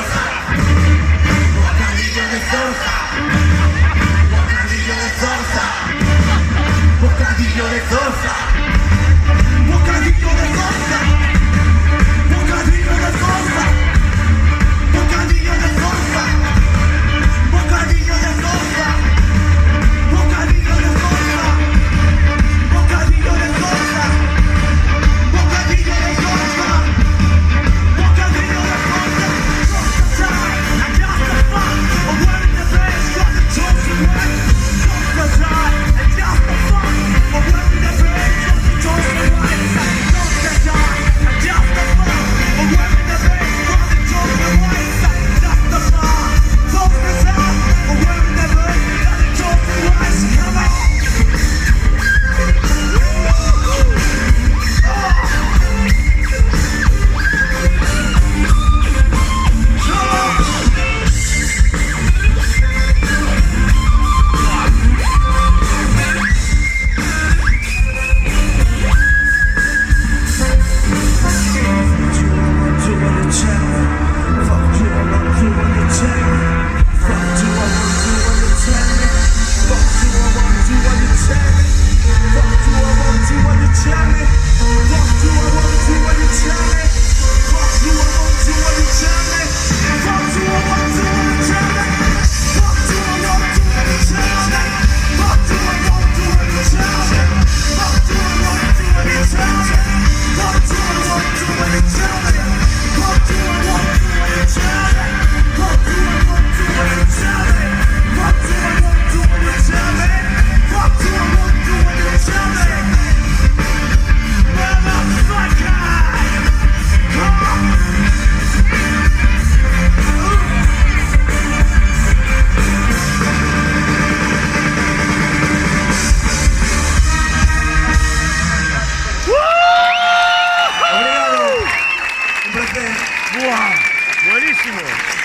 Zorza. Bocadillo de Zorza. Bocadillo de Zorza. Bocadillo de Zorza. Bocadillo de Zorza. Bocadillo de Zorza. Bocadillo de Zorza. Bocadillo de Zorza. Bocadillo de Zorza. Bocadillo de Zorza. Bocadillo de Zorza. Bocadillo de Zorza. Zorza time. And just the fun of wearing the best got the chosen way. Zorza time. And just the fun of wearing the best got the chosen way. Zorza time. And just the fun of wearing the best got the chosen way. Just the fun. Zorza time of wearing the best got the chosen way. Come on. ¡Buah! Buenísimo.